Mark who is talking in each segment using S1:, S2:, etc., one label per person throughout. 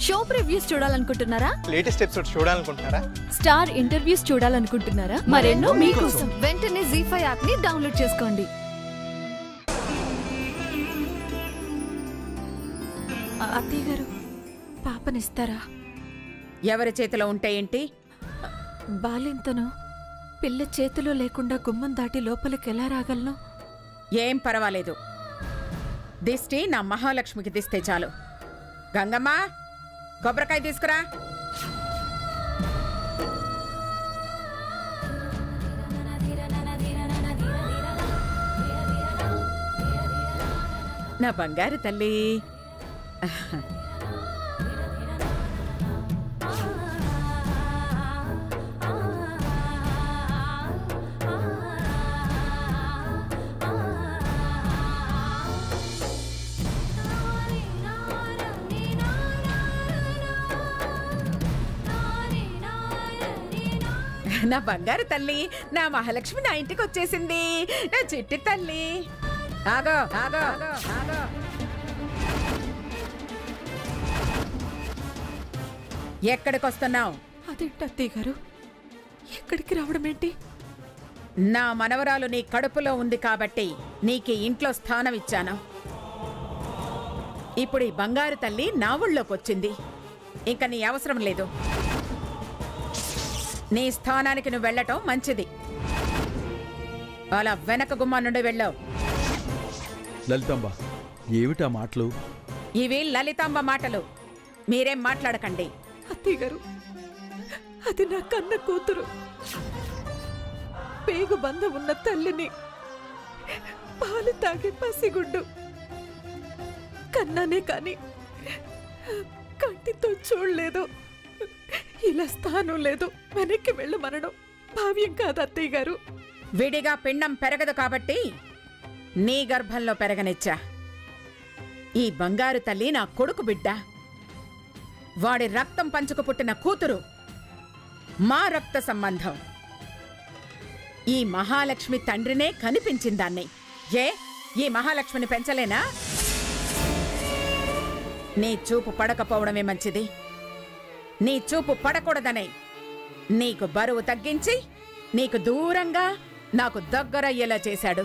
S1: Show previews చూడాలనుకుంటున్నారా?
S2: Latest episodes చూడాలనుకుంటున్నారా?
S1: Star interviews చూడాలనుకుంటున్నారా? మరెన్నో మీకోసం వెంటనే ZEE5 యాప్ ని డౌన్లోడ్ చేసుకోండి. అత్తయ్య గారు, పాపనిస్తారా?
S3: ఎవరి చేతిలో ఉంటే ఏంటి?
S1: బాలింతను పిల్ల చేతిలో లేకుండా గుమ్మం దాటి లోపలికి ఎలా రాగలను?
S3: ఏం పర్వాలేదు. దిష్టి నా మహాలక్ష్మికి దిస్తే చాలు. గంగమ్మ, కొబ్బరికాయ తీసుకురా. నా బంగారు తల్లి. నా బంగారు తల్లి, నా మహాలక్ష్మి నా ఇంటికి వచ్చేసింది. నా చిట్టి తల్లి. ఆగో ఆగో ఆగో. ఎక్కడికి వస్తున్నావు?
S1: అదేంటి అత్తయ్య గారు, ఎక్కడికి రావడం ఏంటి?
S3: నా మనవరాలు నీ కడుపులో ఉంది కాబట్టి నీకు ఇంట్లో స్థానం ఇచ్చాను. ఇప్పుడు ఈ బంగారు తల్లి నా ఊళ్ళోకి వచ్చింది. ఇంకా నీ అవసరం లేదు. నీ స్థానానికి నువ్వు వెళ్ళటం మంచిది. అలా వెనక గుమ్మా నుండి వెళ్ళావు.
S4: లలితాంబ, ఏమిటా మాటలు?
S3: ఇవి లలితాంబ మాటలు. మీరేం మాట్లాడకండి.
S1: అత్తయ్య గారు, అది నా కన్న కూతురు. పేగు బంధం ఉన్న తల్లిని పాలు తాగే పసిగుడ్డు. కన్నానే కాని కంటితో చూడలేదు. ఇలా స్థానం లేదు, వెనక్కి వెళ్ళమనడం భావ్యం కాదు అత్తయ్య గారు.
S3: విడిగా పిండం పెరగదు కాబట్టి నీ గర్భంలో పెరగనిచ్చా. ఈ బంగారు తల్లి నా కొడుకు బిడ్డ. వాడి రక్తం పంచుకు పుట్టిన కూతురు. మా రక్త సంబంధం. ఈ మహాలక్ష్మి తండ్రినే కనిపించిందాన్ని. ఈ మహాలక్ష్మిని పెంచలేనా? నీ చూపు పడకపోవడమే మంచిది. నీ చూపు పడకూడదనే నీకు బరువు తగ్గించి నీకు దూరంగా నాకు దగ్గరయ్యేలా చేశాడు.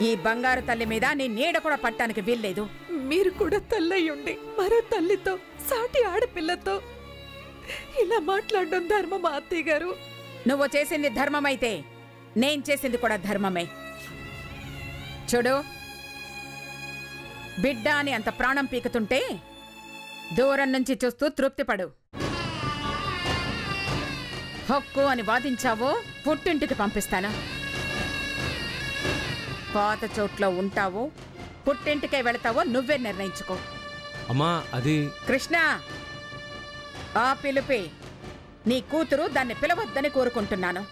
S3: ఈ బంగారు తల్లి మీద నీ నీడ కూడా పట్టానికి వీల్లేదు.
S1: మీరు కూడా తల్లయ్యుండి మరో తల్లితో, సాటి ఆడపిల్లతో ఇలా మాట్లాడడం ధర్మమా అత్తయ్య గారు?
S3: నువ్వు చేసింది ధర్మమైతే నేను చేసింది కూడా ధర్మమే. చూడు, బిడ్డ అని అంత ప్రాణం పీకుతుంటే దూరం నుంచి చూస్తూ తృప్తిపడు. హక్కు అని వాదించావో పుట్టింటికి పంపిస్తాను. పాత చోట్లో ఉంటావో పుట్టింటికే వెళతావో నువ్వే నిర్ణయించుకో.
S4: అమ్మా, అది
S3: కృష్ణ, ఆ పిలుపే. నీ కూతురు దాన్ని పిలవద్దని కోరుకుంటున్నాను.